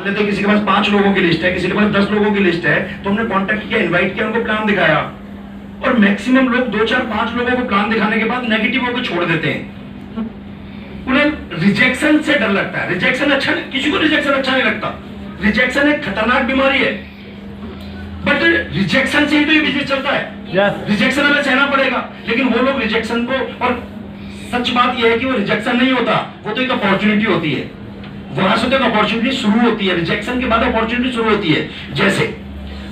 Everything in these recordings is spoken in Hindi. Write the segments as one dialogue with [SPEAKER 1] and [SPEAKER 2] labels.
[SPEAKER 1] मान लेते किसी के पास 5 लोगों की लिस्ट है, किसी के पास 10 लोगों की लिस्ट है, तो हमने कांटेक्ट किया, इनवाइट किया, उनको प्लान दिखाया, और मैक्सिमम लोग 2 4 5 लोगों को प्लान दिखाने के बाद नेगेटिव होकर छोड़ देते हैं। उन्हें रिजेक्शन से डर लगता है। रिजेक्शन अच्छा नहीं, किसी को रिजेक्शन अच्छा नहीं लगता। रिजेक्शन एक खतरनाक बीमारी है, बट रिजेक्शन से ही तो ये बिजनेस चलता है। रिजेक्शन हमें सहना पड़ेगा, लेकिन वो लोग रिजेक्शन को, और सच बात यह है कि वो रिजेक्शन नहीं होता, वो तो एक अपॉर्चुनिटी होती है। वहां से तो एक अपॉर्चुनिटी शुरू होती है, रिजेक्शन के बाद अपॉर्चुनिटी शुरू होती है। जैसे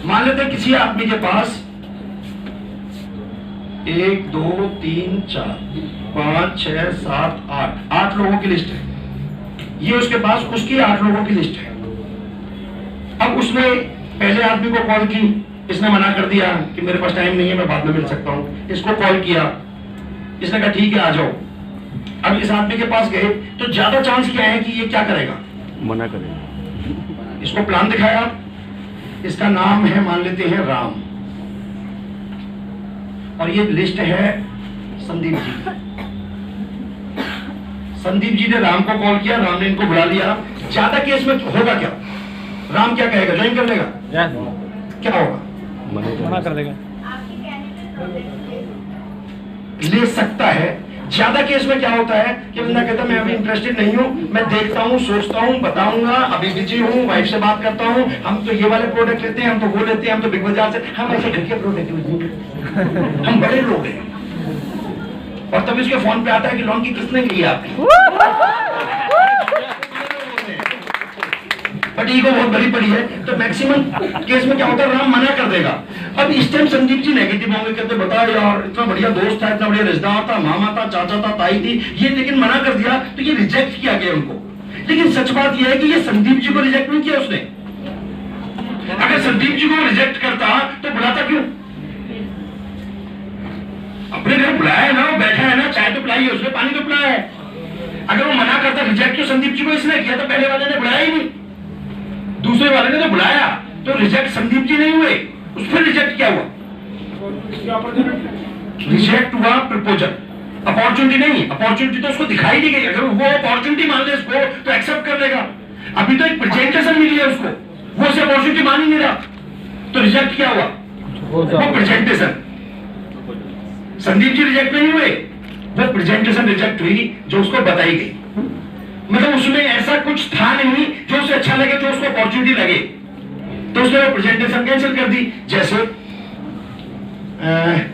[SPEAKER 1] मान लेते हैं किसी आदमी के पास 1 2 3 4 5 6 7 8 लोगों की लिस्ट है। ये उसके पास उसकी 8 लोगों की लिस्ट है। अब उसने पहले आदमी को कॉल की, इसने मना कर दिया कि मेरे पास टाइम नहीं है, मैं बाद में मिल सकता हूं। इसको कॉल किया, इसने कहा ठीक है आ जाओ। अब इस आदमी के पास गए तो ज्यादा चांस क्या है कि ये क्या करेगा,
[SPEAKER 2] मना करेगा।
[SPEAKER 1] इसको प्लान दिखाया, इसका नाम है मान लेते हैं राम, और ये लिस्ट है संदीप जी। संदीप जी ने राम को कॉल किया, राम ने इनको बुला लिया। ज्यादा केस में होगा क्या, राम क्या कहेगा, ज्वाइन कर लेगा, क्या होगा,
[SPEAKER 2] मना कर देगा,
[SPEAKER 1] ले सकता है। ज्यादा केस में क्या होता है कि बंदा कहता मैं अभी इंटरेस्टेड नहीं हूं, मैं देखता हूं, सोचता हूं, बताऊंगा, अभी बिजी हूं, वाइफ से बात करता हूं, हम तो ये वाले प्रोडक्ट लेते हैं, हम तो वो लेते हैं, हम तो बिग बाजार से, हम ऐसे घर के प्रोडक्ट यूज, हम बड़े लोग हैं। और तभी उसके फोन पे आता है कि लोन की किसने की है आपकी, बट ईगो बहुत बड़ी पड़ी है। तो मैक्सिमम केस में क्या होता है, राम मना कर देगा। अब इस टाइम संदीप जी नेगेटिव होंगे, कहते बताओ यार इतना बढ़िया दोस्त था, इतना बढ़िया रिश्तेदार था, मामा था, चाचा था, ताई थी, ये लेकिन मना कर दिया, तो ये रिजेक्ट किया गया उनको। लेकिन सच बात यह है कि ये संदीप जी को रिजेक्ट नहीं किया उसने। अगर संदीप जी को रिजेक्ट करता तो बुलाता क्यों, अपने घर बुलाया है ना, वो बैठा है ना, चाय तो पिलाई है उसने, पानी तो पिलाया है। अगर वो मना करता, रिजेक्ट क्यों संदीप जी को इसने किया, तो पहले वाले ने बुलाया ही नहीं, दूसरे वाले ने तो बुलाया, तो रिजेक्ट संदीप जी नहीं हुए, उस पर रिजेक्ट क्या हुआ, रिजेक्ट हुआ प्रपोजल, अपॉर्चुनिटी नहीं। अपॉर्चुनिटी तो उसको दिखाई नहीं गई, अगर वो अपॉर्चुनिटी मान ले इसको तो एक्सेप्ट कर लेगा। अभी तो एक प्रेजेंटेशन मिली है उसको, वो उसे अपॉर्चुनिटी मान ही नहीं रहा, तो रिजेक्ट क्या हुआ, वो प्रेजेंटेशन। संदीप जी रिजेक्ट नहीं हुए, वो प्रेजेंटेशन रिजेक्ट हुई जो उसको बताई गई। मतलब उसमें ऐसा कुछ था नहीं जो उसे अच्छा लगे, जो उसको अपॉर्चुनिटी लगे, तो उसने वो प्रेजेंटेशन कैंसिल कर दी। जैसे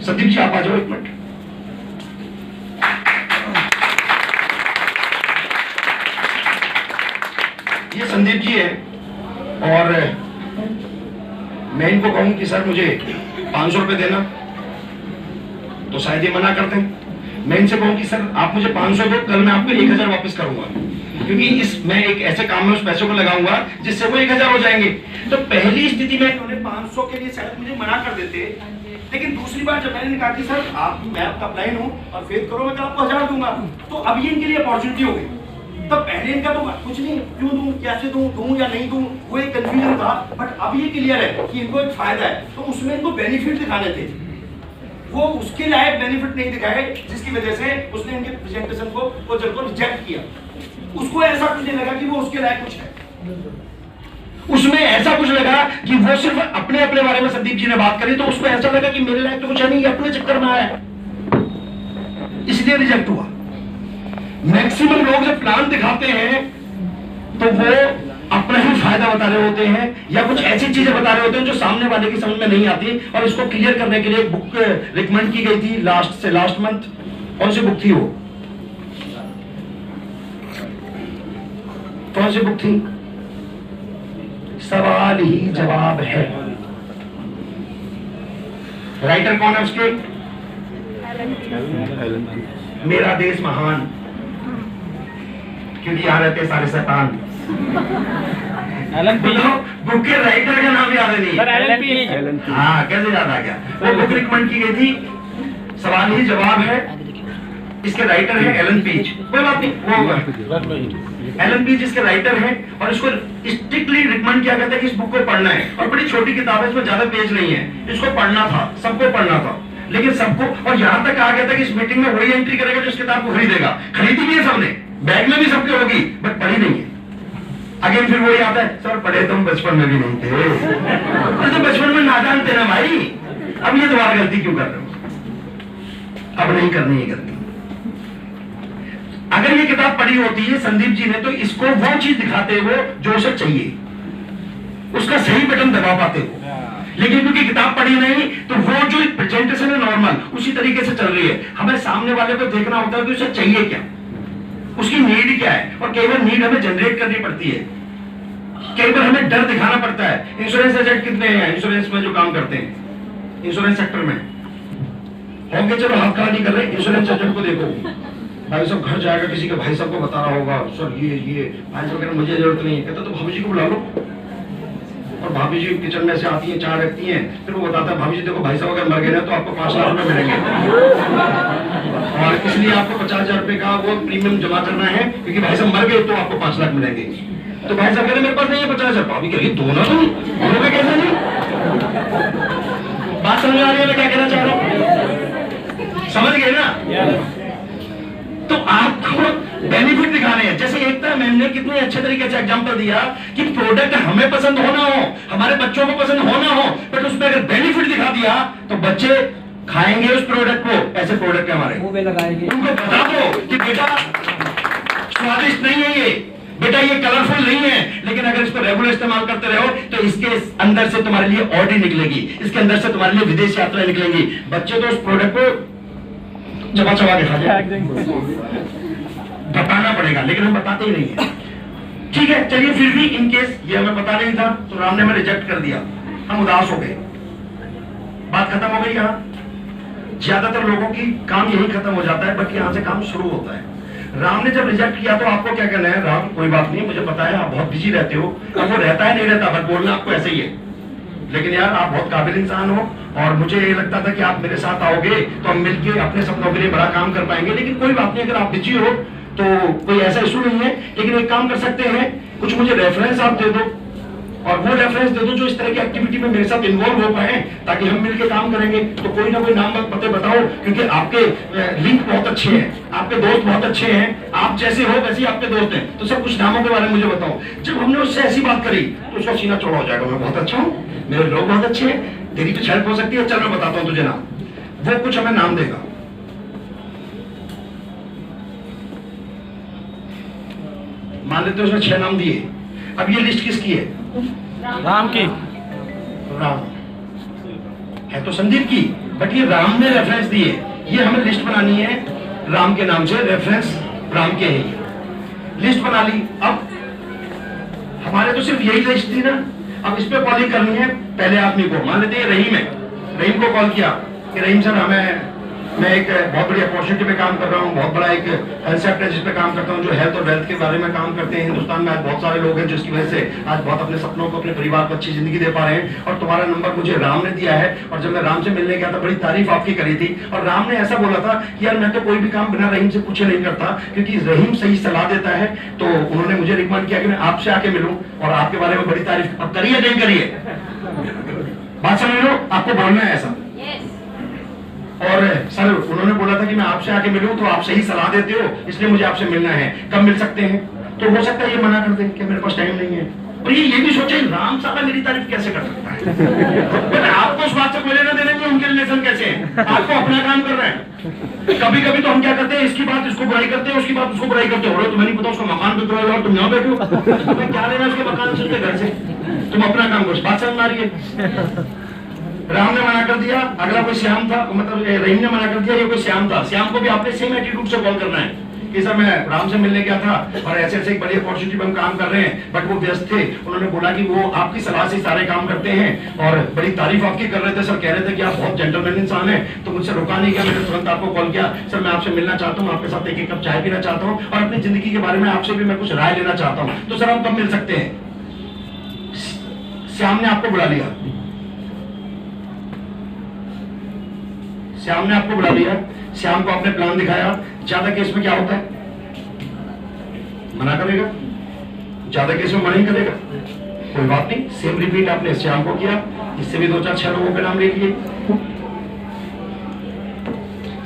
[SPEAKER 1] संदीप जी आप आ जाओ 1 मिनट। ये संदीप जी है, और मैं इनको कहूं कि सर मुझे 500 रुपए देना, तो शायद ये मना करते हैं। मैं इनसे कहूं कि सर आप मुझे 500 दो, कल मैं आपको 1000 वापस करूंगा, क्योंकि मैं एक ऐसे काम में उस पैसों को लगाऊंगा जिससे वो 1000 हो जाएंगे। तो पहली स्थिति में उन्होंने 500 के लिए शायद मुझे मना कर देते, लेकिन दूसरी बार जब मैंने कहा कि सर आप, मैं आपका क्लाइंट हूं और फेथ करो, मैं आपको 1000 दूंगा, तो अब ये इनके लिए अपॉर्चुनिटी हो गई। तो पहले इनका तो कुछ नहीं, क्यों दूं, कैसे दूं या नहीं दूं, वो एक कंफ्यूजन था। बट अब ये क्लियर है कि इनको एक फायदा है, तो उसमें इनको बेनिफिट दिखाने थे, वो उसके लायक बेनिफिट नहीं दिखाए, जिसकी वजह से उसने इनके प्रेजेंटेशन को रिजेक्ट किया। उसको ऐसा कुछ नहीं लगा कि वो उसके लायक कुछ है, उसमें ऐसा कुछ लगा कि वो सिर्फ अपने अपने बारे में संदीप जी ने बात करी, तो उसको ऐसा लगा कि मेरे लायक तो कुछ है नहीं, अपने चक्कर में आया, इसलिए रिजेक्ट हुआ। मैक्सिमम लोग जब प्लान दिखाते हैं तो वो अपना ही फायदा बता रहे होते हैं, या कुछ ऐसी चीजें बता रहे होते हैं जो सामने वाले की समझ में नहीं आती। और इसको क्लियर करने के लिए एक बुक रिकमेंड की गई थी लास्ट मंथ। कौन सी बुक थी वो, कौन सी बुक थी, सवाल ही जवाब है। राइटर कौन है उसके, मेरा देश महान, क्योंकि यहाँ रहते सारे शैतान। बुक के राइटर का नाम याद नहीं, हाँ कैसे याद आ गया। वो बुक रिकमेंड की गई थी, सवाल ही जवाब है, इसके राइटर है एलन पेज। कोई बात नहीं, वो होगा एलन पेज इसके राइटर हैं, और इसको स्ट्रिक्टली रिकमेंड किया गया था कि इस बुक को पढ़ना है। और बड़ी छोटी किताब है, इसमें ज्यादा पेज नहीं है, इसको पढ़ना था, सबको पढ़ना था, लेकिन सबको, और यहां तक कहा गया था कि इस मीटिंग में वही एंट्री करेगा जो इस किताब को खरीदेगा। खरीदी भी है सबने, बैग में भी सबके होगी, बट पढ़ी नहीं है। अगेन फिर वही आता है, सर पढ़े तुम बचपन में भी नहीं थे। अरे तो बचपन में नादान थे ना भाई, अब ये दोबारा गलती क्यों कर रहे हो? अब नहीं करनी है गलती। अगर ये किताब पढ़ी होती है संदीप जी ने, तो इसको वो चीज दिखाते वो जो उसे चाहिए, उसका सही बटन दबा पाते हो। लेकिन क्योंकि किताब पढ़ी नहीं, तो वो जो प्रेजेंटेशन है नॉर्मल उसी तरीके से चल रही है। हमें सामने वाले को देखना होता है कि उसे चाहिए क्या, उसकी नीड क्या है, और कई बार नीड हमें जनरेट करनी पड़ती है, कई बार हमें डर दिखाना पड़ता है। इंश्योरेंस एजेंट कितने हैं इंश्योरेंस में जो काम करते हैं, इंश्योरेंस सेक्टर में होंगे? चलो हाथ खड़ा नहीं कर रहे, इंश्योरेंस एजेंट को देखो, भाई साहब घर जाएगा किसी के भाई साहब को बता रहा होगा, सर ये भाई साहब कहना मुझे जरूरत नहीं है, कहता तो भाभी जी को बुला लो, और भाभी जी किचन में से आती हैं, चाय रखती हैं, फिर वो बताता है भाभी जी देखो भाई साहब अगर मर गए ना तो आपको 5 लाख रुपए मिलेंगे, और इसलिए आपको 50,000 रुपए का वो प्रीमियम जमा करना है, क्योंकि भाई साहब मर गए तो आपको 5 लाख मिलेंगे। तो भाई साहब कहते मेरे पास नहीं है 50,000, भाभी कह रही दो ना तुम, दोनों में कैसे नहीं? बात समझ आ रही है मैं क्या कहना चाह रहा हूँ? समझ गए ना? तो आपको बेनिफिट दिखाने हैं। जैसे एक था मैम ने कितने अच्छे तरीके से एग्जांपल दिया कि प्रोडक्ट हमें पसंद होना हो, हमारे बच्चों को पसंद होना हो, बट उसमें अगर बेनिफिट दिखा दिया तो बच्चे खाएंगे उस प्रोडक्ट को। ऐसे प्रोडक्ट है हमारे, मुंह पे लगाएंगे। उनको बता दो कि बेटा स्वादिष्ट नहीं है ये, बेटा ये कलरफुल नहीं है, लेकिन अगर इसको रेगुलर इस्तेमाल करते रहो तो इसके अंदर से तुम्हारे लिए ऑडी निकलेगी, इसके अंदर से तुम्हारे लिए विदेश यात्राएं निकलेंगी। बच्चे तो उस प्रोडक्ट को चबा चबा के खा जाए, बताना पड़ेगा, लेकिन हम बताते ही नहीं है। ठीक है चलिए, फिर भी इन केस ये हमें पता नहीं था तो राम ने हमें रिजेक्ट कर दिया, हम उदास हो गए, बात खत्म हो गई। यहाँ ज्यादातर लोगों की काम यही खत्म हो जाता है, बल्कि यहाँ से काम शुरू होता है। राम ने जब रिजेक्ट किया तो आपको क्या कहना है? राम कोई बात नहीं, मुझे पता है आप बहुत बिजी रहते हो, अब वो रहता है नहीं रहता, बट बोलना आपको ऐसे ही है, लेकिन यार आप बहुत काबिल इंसान हो, और मुझे ये लगता था कि आप मेरे साथ आओगे तो हम मिलकर अपने सपनों के लिए बड़ा काम कर पाएंगे, लेकिन कोई बात नहीं, अगर आप बिजी हो तो कोई ऐसा इशू नहीं है। लेकिन एक काम कर सकते हैं, कुछ मुझे रेफरेंस आप दे दो, और वो रेफरेंस दे दो जो इस तरह की एक्टिविटी में मेरे साथ इन्वॉल्व हो पाए, ताकि हम मिलकर काम करेंगे। तो कोई ना कोई नाम पते बताओ, क्योंकि आपके लिंक बहुत अच्छे हैं, आपके दोस्त बहुत अच्छे हैं, आप जैसे हो वैसे ही आपके दोस्त हैं, तो सब कुछ नामों के बारे में मुझे बताओ। जब हमने उससे ऐसी बात करी तो उसका सीना चौड़ा हो जाएगा, मैं बहुत अच्छा हूँ, मेरे लोग बहुत अच्छे हैं, तेरी कुछ हेल्प हो सकती है, चल मैं बताता हूँ तुझे नाम। वो कुछ हमें नाम देगा, मान लेते हैं उसने 6 नाम दिए। अब ये लिस्ट किसकी है?
[SPEAKER 2] राम की।
[SPEAKER 1] राम है तो संदीप की, बट ये राम ने रेफरेंस दिए, ये हमें लिस्ट बनानी है राम के नाम से, रेफरेंस राम के है, लिस्ट बना ली। अब हमारे तो सिर्फ यही लिस्ट थी ना, अब इस पे कॉलिंग करनी है पहले आदमी को। मान लेते हैं रहीम है, रहीम को कॉल किया कि रहीम सर मैं एक बहुत बड़ी अपॉर्चुनिटी में काम कर रहा हूँ, बहुत बड़ा एक हेल्थ सेक्टर है जिस पे काम करता हूँ, जो हेल्थ और वेल्थ के बारे में काम करते हैं। हिंदुस्तान में आज बहुत सारे लोग हैं जिसकी वजह से आज बहुत अपने सपनों को, अपने परिवार को अच्छी जिंदगी दे पा रहे हैं, और तुम्हारा नंबर मुझे राम ने दिया है। और जब मैं राम से मिलने गया था बड़ी तारीफ आपकी करी थी, और राम ने ऐसा बोला था कि यार मैं तो कोई भी काम बिना रहीम से पूछे नहीं करता, क्योंकि रहीम सही सलाह देता है। तो उन्होंने मुझे रिकमेंड किया कि मैं आपसे आके मिलूं और आपके बारे में बड़ी तारीफ। अब करिए नहीं करिए, बात समझ लो, आपको बोलना है ऐसा। और सर उन्होंने बोला था कि मैं आपसे आके मिलूं, तो आप सही सलाह देते हो, इसलिए मुझे आपसे मिलना है, कब मिल सकते हैं? तो हो सकता है ये मना कर दे कि मेरे पास टाइम नहीं है। और ये भी सोचे राम साला मेरी तारीफ कैसे कर सकता है? आपको उस बात से कोई लेना देना नहीं, उनके रिलेशन कैसे है, आपको अपना काम कर रहे हैं। कभी कभी तो हम क्या करते हैं, इसकी बात इसको बुराई करते हैं, उसकी बात उसको बुराई करते हो, तुम्हें नहीं पता उसका मकान बिक रहा है और तुम यहाँ बैठे हो, तुम्हें क्या लेना उसके मकान से, उसके घर से, तुम अपना काम करो। बात समझ आ रही है? राम ने मना कर दिया, अगला कोई श्याम था, मतलब रहीम ने मना कर दिया, ये कोई श्याम था। श्याम को भी आपने सेम एटीट्यूड से कॉल करना है कि सर मैं राम से मिलने गया था और ऐसे ऐसे एक बड़ी अपॉर्चुनिटी में हम काम कर रहे हैं, बट वो व्यस्त थे। उन्होंने बोला कि वो आपकी सलाह से सारे काम करते हैं और बड़ी तारीफ आपकी कर रहे थे सर, कह रहे थे कि आप बहुत जेंटलमैन इंसान हैं। तो मुझसे रुका नहीं गया, मैंने तुरंत आपको कॉल किया, सर मैं आपसे मिलना चाहता हूँ, आपके साथ एक कप चाय पीना चाहता हूँ और अपनी जिंदगी के बारे में आपसे भी मैं कुछ राय लेना चाहता हूँ, तो सर हम कब मिल सकते हैं? श्याम ने आपको बुला लिया, श्याम ने आपको बुला लिया, श्याम को आपने प्लान दिखाया। ज्यादा केस में क्या होता है? मना करेगा, ज्यादा केस में मना ही करेगा, कोई बात नहीं। सेम रिपीट आपने श्याम को किया, इससे भी 2-4-6 लोगों के नाम ले लिए।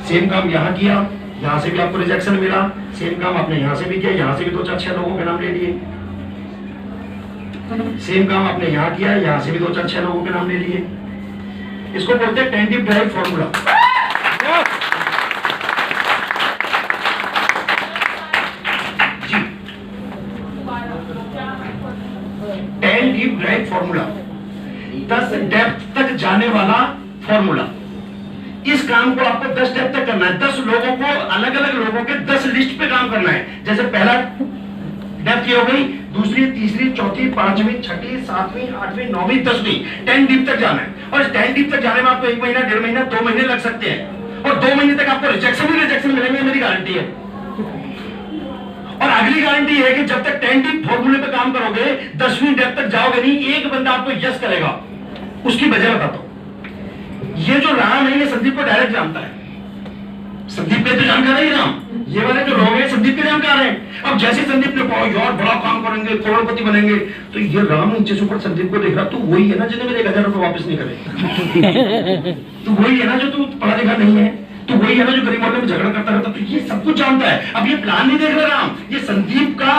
[SPEAKER 1] सेम काम यहाँ किया, यहाँ से भी आपको रिजेक्शन मिला, सेम काम आपने यहाँ से भी किया, यहाँ से भी 2-4-6 लोगों के नाम ले लिए। सेम काम आपने यहाँ किया, यहाँ से भी 2-4-6 लोगों के नाम ले लिए। इसको बोलते हैं टेंटिव ड्राइव फॉर्मूला। जी, टेंटिव ड्राइव फॉर्मूला, 10 डेप्थ तक जाने वाला फॉर्मूला। इस काम को आपको 10 डेप्थ तक करना है। 10 लोगों को, अलग अलग लोगों के 10 लिस्ट पे काम करना है। जैसे पहला डेप्थ ये हो गई, दूसरी, तीसरी, चौथी, पांचवी, छठी, सातवीं, आठवीं, नौवीं, 10वीं, 10 डीप तक जाना है। और 10 डीप तक जाने में आपको 1 महीना, 1.5 महीना, 2 महीने लग सकते हैं। और 2 महीने तक आपको रिजेक्शन ही रिजेक्शन मिलेंगे, मेरी गारंटी है। और अगली गारंटी है कि जब तक 10 डीप फॉर्मूले पे काम करोगे, 10वीं डेप्थ तक जाओगे नहीं, एक बंदा आपको यस करेगा। उसकी वजह बताता हूं। ये जो राम है, ये संदीप को डायरेक्ट जानता है। संदीप के तो जानकार है राम, ये वाले जो लोग हैं संदीप के जानकार हैं। अब जैसे संदीप ने कहा यार बड़ा काम करेंगे, करोड़पति बनेंगे, तो ये राम नीचे से ऊपर संदीप को देख रहा, तू वही है ना जिन्हें मेरे 1000 रुपए वापस नहीं करे। तू वही है ना जो तू पढ़ा लिखा नहीं है, तू वही है ना जो गरीब मोहल्ले में झगड़ा करता रहता। तो ये सब कुछ जानता है। अब ये प्लान नहीं देख रहा राम, ये संदीप का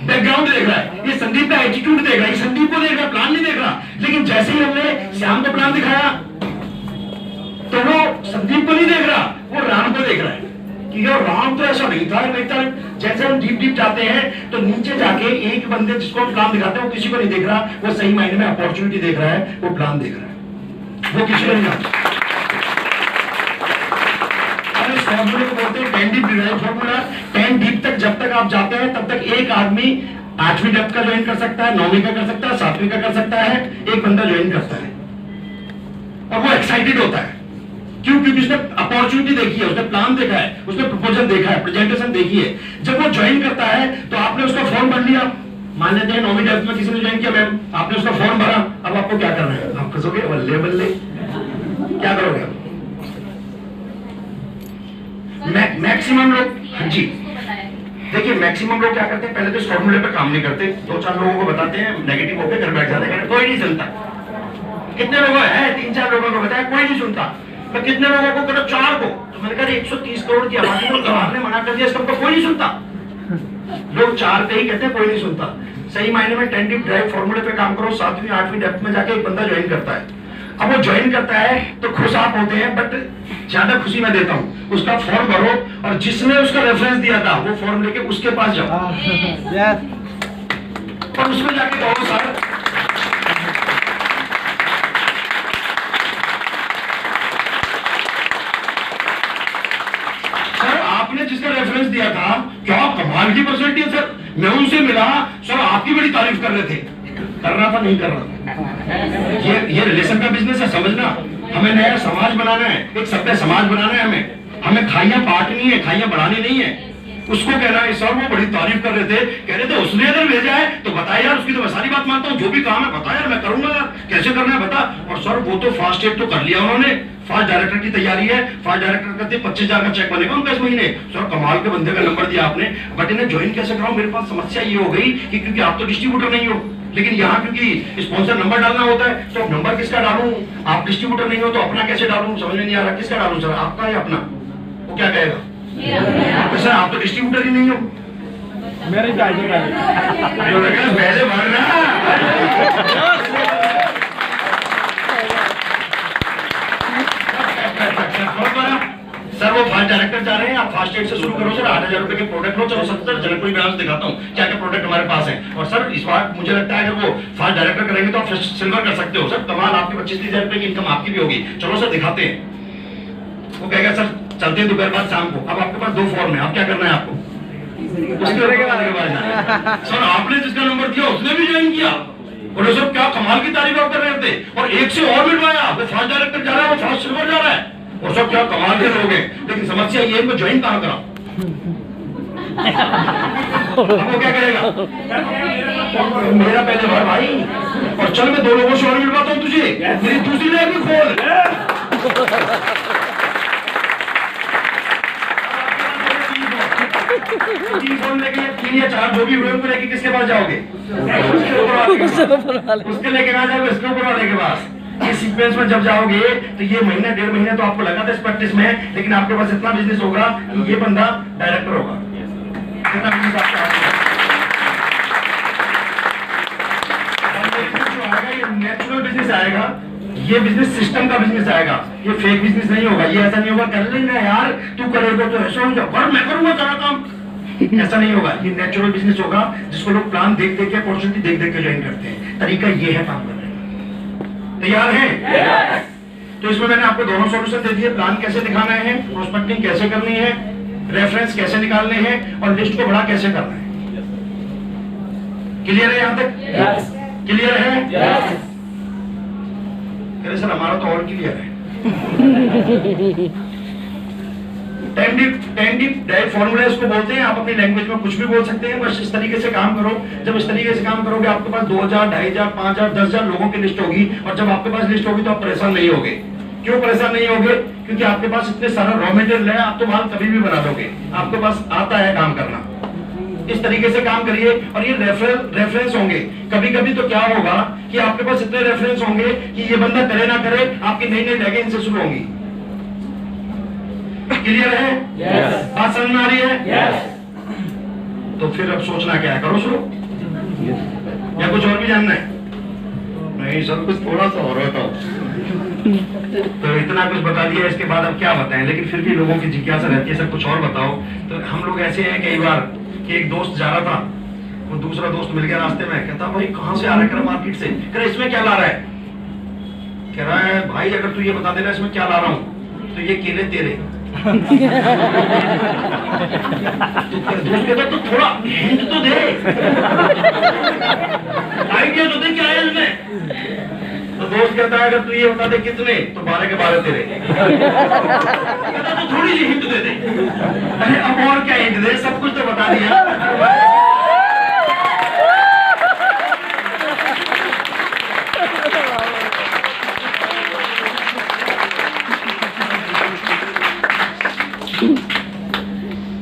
[SPEAKER 1] बैकग्राउंड देख रहा है, ये संदीप का एटीट्यूड देख रहा है, ये संदीप को देख रहा है, प्लान नहीं देख रहा। लेकिन जैसे ही हमने श्याम को प्लान दिखाया, तो वो संदीप को नहीं देख रहा, वो राम को देख रहा है कि यार राम तो ऐसा नहीं था। जैसे हम डीप डीप जाते हैं तो नीचे जाके एक बंदे जिसको हम प्लान दिखाते हैं वो किसी को नहीं देख रहा, वो सही मायने में अपॉर्चुनिटी देख रहा है, वो प्लान देख रहा है, वो किसी को नहीं जानता। अब इस फॉर्मूले को बोलते हैं 10 डीप ड्राइव फॉर्मूला। 10 डीप तक जब तक आप जाते हैं तब तक एक आदमी 8वीं डेप्थ का ज्वाइन कर सकता है, 9वीं का कर सकता है, 7वीं का कर सकता है, एक बंदा ज्वाइन करता है। और वो एक्साइटेड होता है, क्यों? क्योंकि उसने अपॉर्चुनिटी देखी है, उसने प्लान देखा है, उसने प्रपोजल देखा है, प्रेजेंटेशन देखी है। जब वो ज्वाइन करता है तो आपने उसका फॉर्म भर लिया, मान लेते हैं 9वीं डेप्थ में किसी ने ज्वाइन किया, मैम आपने उसका फॉर्म भरा। अब आपको क्या करना है? आप फंसोगे, बल्ले बल्ले क्या करोगे? मैक्सिमम लोग, हाँ जी देखिए, मैक्सिमम लोग क्या करते हैं, पहले तो इस फॉर्मूले पे काम नहीं करते, 2-4 लोगों को बताते हैं, नेगेटिव होकर घर बैठ जाते हैं, कोई नहीं सुनता। कितने लोगों है? 3-4 लोगों को बताया, कोई नहीं सुनता। तो कितने लोगों को करो? 4 को। तो मैंने कहा 130 करोड़ की आबादी को गवर्नर ने मना कर दिया, इसका कोई नहीं सुनता। लोग 4 पे ही कहते हैं, कोई नहीं सुनता। सही मायने में 10 डीप ड्राइव फॉर्मूले पे काम करो, 7वीं 8वीं डेप्थ में जाके एक बंदा ज्वाइन करता है। अब वो ज्वाइन करता है तो खुश आप होते हैं, बट ज्यादा खुशी मैं देता हूँ। उसका फॉर्म भरो और जिसने उसका रेफरेंस दिया था वो फॉर्म लेके उसके पास जाओ और उसमें जाके कहो सर आपने जिसका रेफरेंस दिया था क्या कमाल की पर्सनैलिटी है सर, मैं उनसे मिला सर, आपकी बड़ी तारीफ कर रहे थे। कर रहा था, नहीं कर रहा था। ये रिलेशन का बिजनेस है, समझना। हमें नया समाज बनाना है, एक सभ्य समाज बनाना है। हमें खाइयां बांटनी है, खाइयां बढ़ानी नहीं है। उसको कहना है सर वो बड़ी तारीफ कर रहे थे, कह रहे थे उसने अगर भेजा है तो बता यार, उसकी तो मैं सारी बात मानता हूँ, जो भी काम है बता यार, मैं करूंगा यार, कैसे करना है बता। और सर वो तो फास्ट एड तो कर लिया उन्होंने, फास्ट डायरेक्टर की तैयारी है, फास्ट डायरेक्टर करते 25,000 का चेक बनेगा उनका इस महीने। सर कमाल के बंदे का नंबर दिया आपने, बट इन्हें ज्वाइन कैसे कराऊं? मेरे पास समस्या ये हो गई कि क्योंकि आप तो डिस्ट्रीब्यूटर नहीं हो, लेकिन यहाँ क्योंकि स्पॉन्सर नंबर डालना होता है, तो नंबर किसका डालूं? आप डिस्ट्रीब्यूटर नहीं हो तो अपना कैसे डालूं? समझ में नहीं आ रहा, किसका डालूं सर, आपका या अपना? वो क्या कहेगा सर आप तो डिस्ट्रीब्यूटर ही नहीं हो।
[SPEAKER 2] मेरे
[SPEAKER 1] पहले भरना सर, वो फास्ट डायरेक्टर जा रहे हैं, आप फास्ट एड से शुरू करो सर, 8,000 रुपए के प्रोडक्ट लो, चलो 70 जनकपुरी ब्रांच दिखाता हूँ क्या क्या प्रोडक्ट हमारे पास है। और सर इस बार मुझे लगता है अगर वो फास्ट डायरेक्टर करेंगे तो आप सिल्वर कर सकते हो सर, कमाल, आपकी 25-30,000 रुपए की इनकम आपकी भी होगी, चलो सर दिखाते हैं। वो कहेगा सर चलते हैं दोपहर बाद शाम को। अब आपके पास 2 फॉर्म है, आप क्या करना है आपको? सर आपने जिसका नंबर दिया उसने भी ज्वाइन किया, बोले सर क्या कमाल की तारीफ आप कर रहे थे, और एक से और मिलवाया, वो फास्ट डायरेक्टर जा रहा है, वो फास्ट सिल्वर जा रहा है, और सब क्या कमाल के लोग हैं। लेकिन समस्या ये इनको ज्वाइन कहाँ करा? वो क्या करेगा? मेरा पहले भर भाई, और चल मैं 2 लोगों से और मिलवाता हूँ तुझे, मेरी दूसरी लैब भी खोल। लेके 3 या 4 जो भी हुए उनको लेके किसके पास जाओगे? उसके लेके कहाँ जाओगे? इसके ऊपर वाले के पास। ये सीक्वेंस में जब जाओगे तो ये महीना 1.5 महीना तो आपको लगा था इस प्रैक्टिस में, लेकिन आपके पास इतना बिजनेस होगा कि ये बंदा डायरेक्टर होगा। इतना बिजनेस आपका नेचुरल बिजनेस आएगा, ये बिजनेस सिस्टम का बिजनेस आएगा, ये फेक बिजनेस नहीं होगा। ये ऐसा नहीं होगा कर लेना यार तू करेगा तो ऐसा हो जाए और मैं करूंगा सारा काम, ऐसा नहीं होगा। ये नेचुरल बिजनेस होगा जिसको लोग प्लान देख देख के, अपॉर्चुनिटी देख देख के ज्वाइन करते हैं। तरीका ये है काम करने का। तैयार है? तो इसमें मैंने आपको दोनों सॉल्यूशन दे दिए, प्लान कैसे दिखाना है, प्रोस्पेक्टिंग कैसे करनी है, रेफरेंस कैसे निकालने हैं और लिस्ट को बड़ा कैसे करना है। क्लियर है यहां तक? क्लियर है? सर हमारा तो और क्लियर है। डायरेक्ट फॉर्मूला इसको बोलते हैं। आप अपनी लैंग्वेज में कुछ भी बोल सकते हैं, बस इस तरीके से काम करो। जब इस तरीके से काम करोगे आपके पास 2000, 2500, 5000, 10,000 लोगों की लिस्ट होगी और जब आपके पास लिस्ट होगी तो आप परेशान नहीं होगे। क्यों परेशान नहीं होगे? क्योंकि आपके पास इतने सारा रॉ मटेरियल है, आप तो माल कभी भी बना दोगे, आपके पास आता है काम करना। इस तरीके से काम करिए और ये रेफरेंस होंगे। कभी कभी तो क्या होगा कि आपके पास इतने रेफरेंस होंगे कि ये बंदा करे ना करे, आपकी नई नई लैंग्वेज इनसे शुरू होंगी। क्लियर है? बात समझ में आ रही है? तो फिर अब सोचना क्या है, करो शुरू या कुछ और भी जानना है? नहीं सर कुछ थोड़ा सा और होता तो इतना कुछ बता दिया, इसके बाद अब क्या बताएं। लेकिन फिर भी लोगों की जिज्ञासा रहती है सर कुछ और बताओ। तो हम लोग ऐसे हैं कई बार कि एक दोस्त जा रहा था, वो दूसरा दोस्त मिल गया रास्ते में, कहता भाई कहाँ से आ रहा है मार्केट से, कह रहा इसमें क्या ला रहा है, कह रहा है भाई अगर तू ये बता देना इसमें क्या ला रहा हूँ तो ये केले तेरे। दोस्त कहता तो थोड़ा हिंट तो दे, आइडिया तो दे क्या है इसमें। तो दोस्त कहता है अगर तू ये बता दे कितने, तो 12 के 12 तेरे। कहता तो थोड़ी सी हिंट दे दे। अरे अब और क्या हिंट दे, सब कुछ तो बता दिया।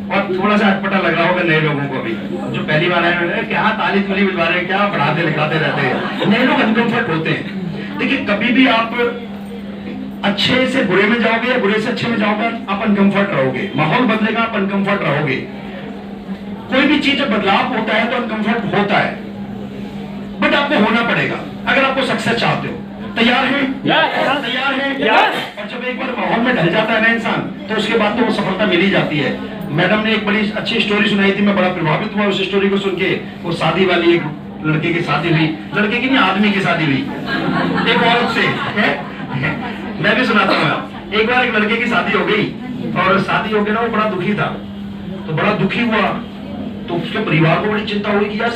[SPEAKER 1] और थोड़ा सा अटपटा लग रहा होगा नए लोगों को भी, जो पहली बार आए हैं, क्या ताली तुली बुलवा रहे हैं, क्या पढ़ाते लिखाते रहते हैं। नए लोग अनकंफर्ट होते हैं। देखिए कभी भी आप अच्छे से बुरे में जाओगे या बुरे से अच्छे में जाओगे, आप अनकंफर्ट रहोगे, माहौल बदलेगा, आप अनकंफर्ट रहोगे। कोई भी चीज जब बदलाव होता है तो अनकंफर्ट होता है, बट आपको होना पड़ेगा अगर आपको सक्सेस चाहते हो। तैयार है? तैयार है? और जब एक बार माहौल में ढल जाता है ना इंसान, तो उसके बाद तो वो सफलता मिल ही जाती है। मैडम ने एक बड़ी अच्छी स्टोरी सुनाई थी, मैं बड़ा प्रभावित हुआ उस स्टोरी को सुन के। वो शादी वाली एक लड़के की शादी हुई, लड़के की नहीं आदमी की शादी हुई एक औरत से है? मैं भी सुनाता हूँ। एक बार एक लड़के की शादी हो गई और शादी हो गई ना, वो बड़ा दुखी था। तो बड़ा दुखी हुआ तो उसके परिवार को बड़ी चिंता हुई कि यार